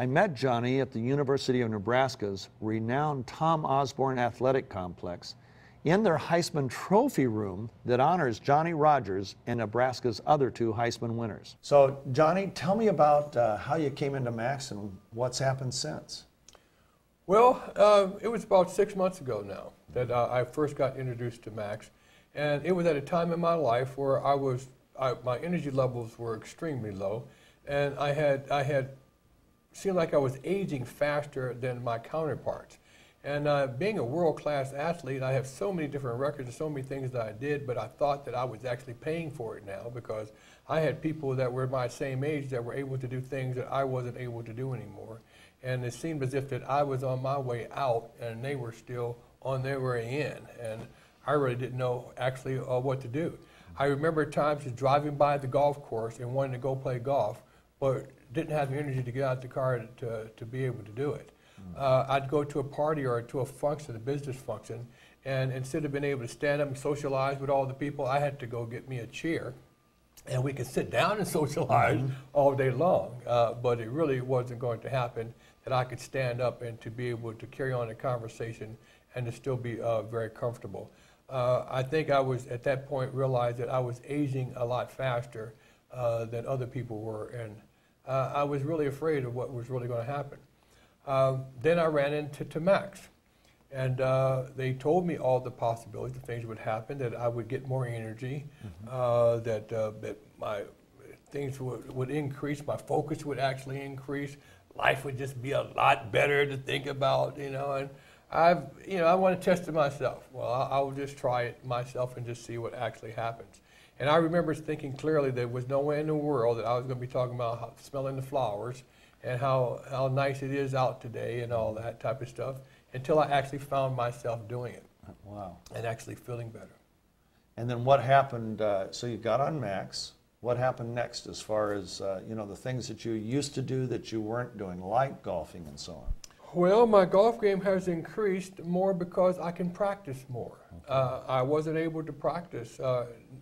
I met Johnny at the University of Nebraska's renowned Tom Osborne Athletic Complex in their Heisman Trophy room that honors Johnny Rodgers and Nebraska's other two Heisman winners. So, Johnny, tell me about how you came into Max and what's happened since. Well, it was about 6 months ago now that I first got introduced to Max, and it was at a time in my life where my energy levels were extremely low, and I had seemed like I was aging faster than my counterparts. And being a world-class athlete, I have so many different records and so many things that I did, but I thought that I was actually paying for it now because I had people that were my same age that were able to do things that I wasn't able to do anymore. And it seemed as if that I was on my way out and they were still on their way in. And I really didn't know actually what to do. I remember times just driving by the golf course and wanting to go play golf, but didn't have the energy to get out the car to be able to do it. I'd go to a party or to a function, a business function, and instead of being able to stand up and socialize with all the people, I had to go get me a chair, and we could sit down and socialize all day long. But it really wasn't going to happen that I could stand up and to be able to carry on a conversation and to still be very comfortable. I think I was at that point realized that I was aging a lot faster than other people were, and I was really afraid of what was really going to happen. Then I ran into Max, and they told me all the possibilities of things would happen, that I would get more energy, that my things would increase, my focus would actually increase, life would just be a lot better to think about, and I want to test it myself. Well, I will just try it myself and just see what actually happens. And I remember thinking clearly there was no way in the world that I was going to be talking about smelling the flowers and how nice it is out today and all that type of stuff until I actually found myself doing it. Wow. And actually feeling better. And then what happened, so you got on Max, what happened next as far as, the things that you used to do that you weren't doing, like golfing and so on? Well, my golf game has increased more because I can practice more. Okay. I wasn't able to practice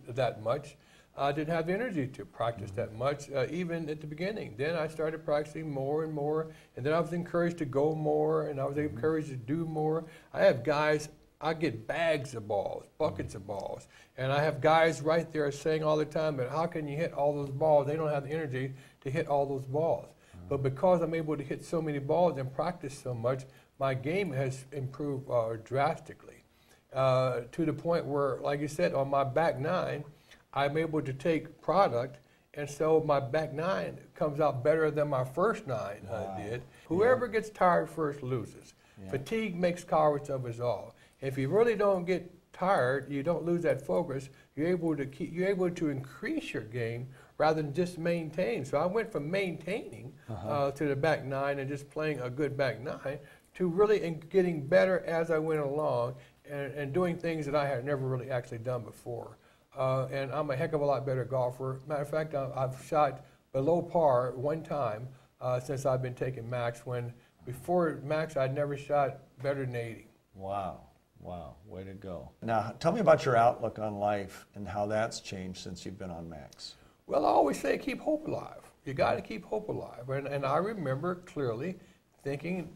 that much. I didn't have the energy to practice that much, even at the beginning. Then I started practicing more and more, and then I was encouraged to go more, and I was encouraged to do more. I have guys, I get bags of balls, buckets of balls, and I have guys right there saying all the time, but how can you hit all those balls? They don't have the energy to hit all those balls. But because I'm able to hit so many balls and practice so much, my game has improved drastically, to the point where, like you said, on my back nine, I'm able to take product, and so my back nine comes out better than my first nine did. Whoever gets tired first loses. Fatigue makes cowards of us all. If you really don't get tired, you don't lose that focus, you're able to increase your game rather than just maintain. So I went from maintaining to the back nine and just playing a good back nine to really getting better as I went along and doing things that I had never really actually done before. And I'm a heck of a lot better golfer. Matter of fact, I've shot below par one time since I've been taking Max, when before Max I'd never shot better than 80. Wow. Wow, way to go. Now, tell me about your outlook on life and how that's changed since you've been on Max. Well, I always say keep hope alive. You got to keep hope alive. And I remember clearly thinking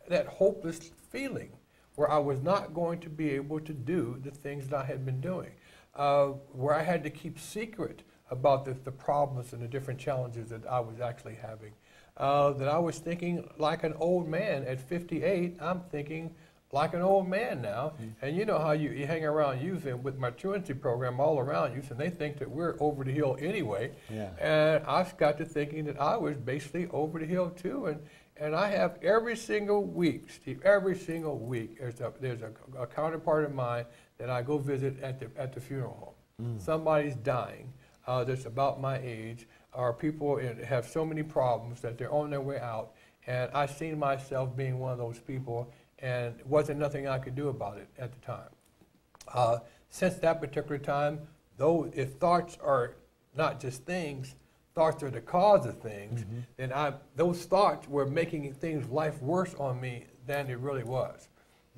that hopeless feeling where I was not going to be able to do the things that I had been doing, where I had to keep secret about the problems and the different challenges that I was actually having, that I was thinking like an old man at 58. I'm thinking like an old man now, and you know how you hang around youth, and with my truancy program all around youth, and they think that we're over the hill anyway. And I got to thinking that I was basically over the hill too, and I have every single week, Steve, every single week, there's a counterpart of mine that I go visit at the funeral home. Somebody's dying that's about my age, or people have so many problems that they're on their way out, and I seen myself being one of those people, and wasn't nothing I could do about it at the time. Since that particular time, though, if thoughts are not just things, thoughts are the cause of things, then those thoughts were making life worse on me than it really was.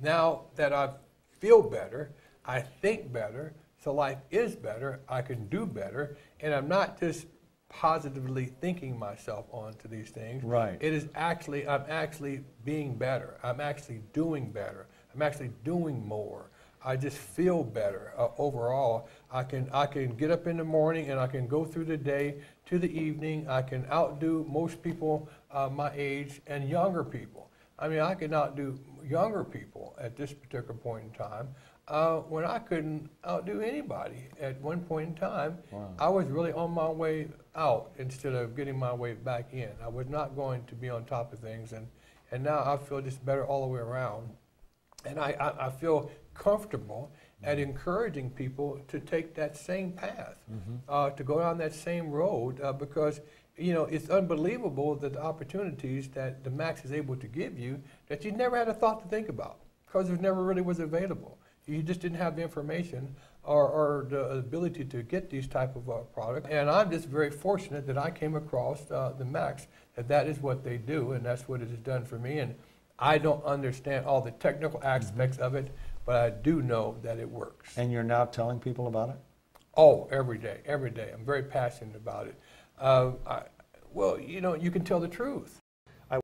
Now that I feel better, I think better, so life is better, I can do better, and I'm not just positively thinking myself onto these things. Right. It is actually, I'm actually being better. I'm actually doing better. I'm actually doing more. I just feel better overall. I can get up in the morning and I can go through the day to the evening. I can outdo most people my age and younger people. I mean, I can outdo younger people at this particular point in time when I couldn't outdo anybody at one point in time. Wow. I was really on my way out instead of getting my way back in. I was not going to be on top of things, and now I feel just better all the way around. And I feel comfortable at encouraging people to take that same path, to go down that same road, because you know, it's unbelievable that the opportunities that the Max is able to give you that you never had a thought to think about, because it never really was available. You just didn't have the information or the ability to get these type of products. And I'm just very fortunate that I came across the Max, that is what they do, and that's what it has done for me. And I don't understand all the technical aspects of it, but I do know that it works. And you're now telling people about it? Oh, every day, every day. I'm very passionate about it. Well, you know, you can tell the truth.